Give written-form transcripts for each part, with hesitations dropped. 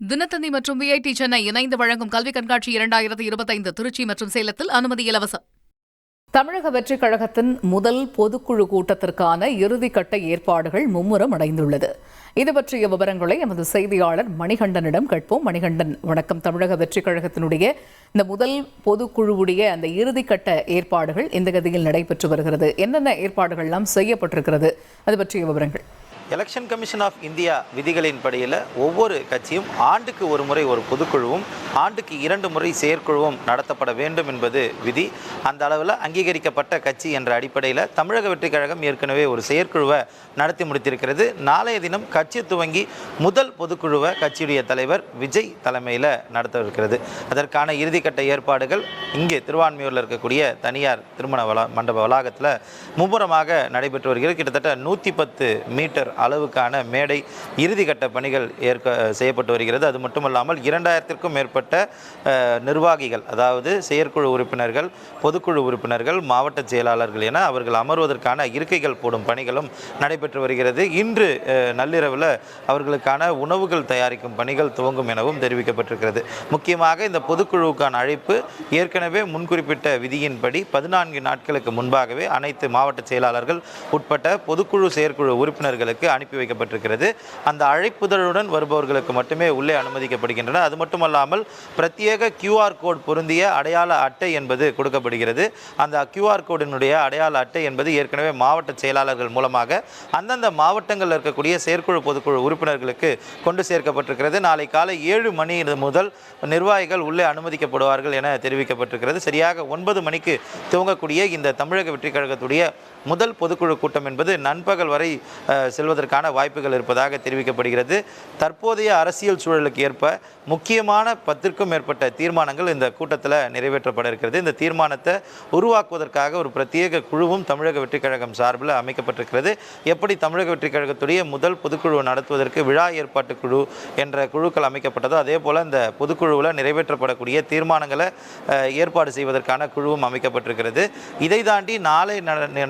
தினத்தந்தி மற்றும் விஐடி சென்னை இணைந்து வழங்கும் கல்வி கண்காட்சி 2025 திருச்சி மற்றும் சேலத்தில் அனுமதி இலவசம். தமிழக வெற்றிக் கழகத்தின் முதல் பொதுக்குழு கூட்டத்திற்கான இறுதிக்கட்ட ஏற்பாடுகள் மும்முரம் அடைந்துள்ளது. இது பற்றிய விவரங்களை எமது செய்தியாளர் மணிகண்டனிடம் கேட்போம். மணிகண்டன், வணக்கம். தமிழக வெற்றிக் கழகத்தினுடைய இந்த முதல் பொதுக்குழுவுடைய அந்த இறுதிக்கட்ட ஏற்பாடுகள் எந்த கதியில் நடைபெற்று வருகிறது? என்னென்ன ஏற்பாடுகள் எல்லாம் செய்யப்பட்டிருக்கிறது? அது பற்றிய விவரங்கள். எலெக்ஷன் கமிஷன் ஆஃப் இந்தியா விதிகளின் படியில் ஒவ்வொரு கட்சியும் ஆண்டுக்கு ஒரு முறை ஒரு பொதுக்குழுவும் ஆண்டுக்கு 2 முறை செயற்குழுவும் நடத்தப்பட வேண்டும் என்பது விதி. அந்த அளவில் அங்கீகரிக்கப்பட்ட கட்சி என்ற அடிப்படையில் தமிழக வெற்றிக் கழகம் ஏற்கனவே ஒரு செயற்குழுவை நடத்தி முடித்திருக்கிறது. நாளைய தினம் கட்சி துவங்கி முதல் பொதுக்குழுவை கட்சியுடைய தலைவர் விஜய் தலைமையில் நடத்தவிருக்கிறது. அதற்கான இறுதிக்கட்ட ஏற்பாடுகள் இங்கே திருவான்மியூரில் இருக்கக்கூடிய தனியார் திருமண மண்டப வளாகத்தில் மும்முரமாக நடைபெற்று வருகிறது. கிட்டத்தட்ட 110 மீட்டர் அளவுக்கான மேடை இறுதிக்கட்ட பணிகள் செய்யப்பட்டு வருகிறது. அது மட்டுமல்லாமல் 2000க்கும் மேற்பட்ட நிர்வாகிகள், அதாவது செயற்குழு உறுப்பினர்கள், பொதுக்குழு உறுப்பினர்கள், மாவட்ட செயலாளர்கள் என அவர்கள் அமர்வதற்கான இருக்கைகள் போடும் பணிகளும் நடைபெற்று வருகிறது. இன்று நள்ளிரவில் அவர்களுக்கான உணவுகள் தயாரிக்கும் பணிகள் துவங்கும் எனவும் தெரிவிக்கப்பட்டிருக்கிறது. முக்கியமாக இந்த பொதுக்குழுவுக்கான அழைப்பு ஏற்கனவே முன்குறிப்பிட்ட விதியின்படி 14 நாட்களுக்கு முன்பாகவே அனைத்து மாவட்ட செயலாளர்கள் உட்பட்ட பொதுக்குழு செயற்குழு உறுப்பினர்களுக்கு அனுப்பி வைக்கப்பட்டிருக்கிறது. அந்த அழைப்புதலுடன் வருபவர்களுக்கு மட்டுமே உள்ளே அனுமதிக்கப்படுகின்றன. அது மட்டுமல்லாமல் பிரத்யேக QR கோட் பொருந்திய அடையாள அட்டை என்பது கொடுக்கப்படுகிறது. அந்த QR கோடினுடைய அடையாள அட்டை என்பது ஏற்கனவே மாவட்ட செயலாளர்கள் மூலமாக அந்தந்த மாவட்டங்களில் இருக்கக்கூடிய செயற்குழு பொதுக்குழு உறுப்பினர்களுக்கு கொண்டு சேர்க்கப்பட்டிருக்கிறது. நாளை காலை 7 மணி முதல் நிர்வாகிகள் உள்ளே அனுமதிக்கப்படுவார்கள் என தெரிவிக்கப்பட்டிருக்கிறது. சரியாக 9 மணிக்கு துவங்கக்கூடிய இந்த தமிழக வெற்றிக் கழகத்துடைய முதல் பொதுக்குழு கூட்டம் என்பது நண்பகல் வரை செல்வதற்கான வாய்ப்புகள் இருப்பதாக தெரிவிக்கப்படுகிறது. தற்போதைய அரசியல் சூழலுக்கு ஏற்ப முக்கியமான 10க்கும் மேற்பட்ட தீர்மானங்கள் இந்த கூட்டத்தில் நிறைவேற்றப்பட இருக்கிறது. இந்த தீர்மானத்தை உருவாக்குவதற்காக ஒரு பிரத்யேக குழுவும் தமிழக வெற்றிக் கழகம் சார்பில் அமைக்கப்பட்டிருக்கிறது. எப்படி தமிழக வெற்றிக் கழகத்துடைய முதல் பொதுக்குழு நடத்துவதற்கு விழா ஏற்பாட்டு குழு என்ற குழுக்கள் அமைக்கப்பட்டதோ அதே போல் இந்த பொதுக்குழுவில் நிறைவேற்றப்படக்கூடிய தீர்மானங்களை ஏற்பாடு செய்வதற்கான குழுவும் அமைக்கப்பட்டிருக்கிறது. இதை தாண்டி நாளை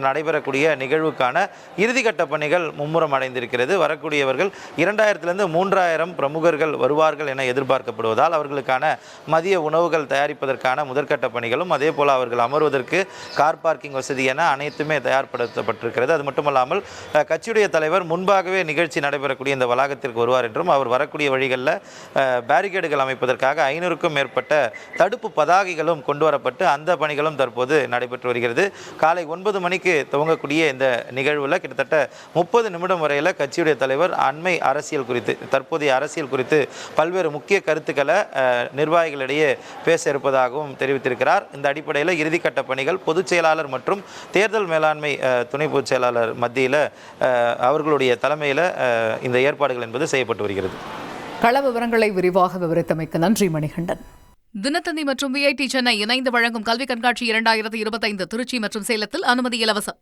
நடைபெறக்கூடிய நிகழ்வுக்கான இறுதிக்கட்ட பணிகள் மும்முரம் அடைந்திருக்கிறது. வரக்கூடியவர்கள் 2000 3000 பிரமுகர்கள் வருவார்கள் என எதிர்பார்க்கப்படுவதால் அவர்களுக்கான மதிய உணவுகள் தயாரிப்பதற்கான முதற்கட்ட பணிகளும் அதே போல் அவர்கள் அமர்வதற்கு கார் பார்க்கிங் வசதி என அனைத்துமே தயார்படுத்தப்பட்டிருக்கிறது. அது மட்டுமல்லாமல் கட்சியுடைய தலைவர் முன்பாகவே நிகழ்ச்சி நடைபெறக்கூடிய இந்த வளாகத்திற்கு வருவார் என்றும் அவர் வரக்கூடிய வழிகளில் பேரிகேடுகள் அமைப்பதற்காக 500க்கும் மேற்பட்ட தடுப்பு பதாகைகளும் கொண்டு வரப்பட்டு அந்த பணிகளும் தற்போது நடைபெற்று வருகிறது. காலை 9 மணிக்கு துவங்கக்கூடிய இந்த நிகழ்வில் கிட்டத்தட்ட 30 நிமிடம் வரையில் கட்சியுடைய தலைவர் அண்மை அரசியல் குறித்து, தற்போதைய அரசியல் குறித்து பல்வேறு முக்கிய கருத்துக்களை நிர்வாகிகளிடையே பேச இருப்பதாகவும் தெரிவித்திருக்கிறார். இந்த அடிப்படையில் இறுதிக்கட்ட பணிகள் பொதுச் செயலாளர் மற்றும் தேர்தல் மேலாண்மை துணை பொதுச் செயலாளர் மத்தியில் அவர்களுடைய தலைமையில் இந்த ஏற்பாடுகள் என்பது செய்யப்பட்டு வருகிறது. கள விவரங்களை விரிவாக விவரித்தமைக்கு நன்றி மணிகண்டன். தினத்தந்தி மற்றும் விஐடி சென்னை இணைந்து வழங்கும் கல்வி கண்காட்சி 2025 திருச்சி மற்றும் சேலத்தில் அனுமதி இலவசம்.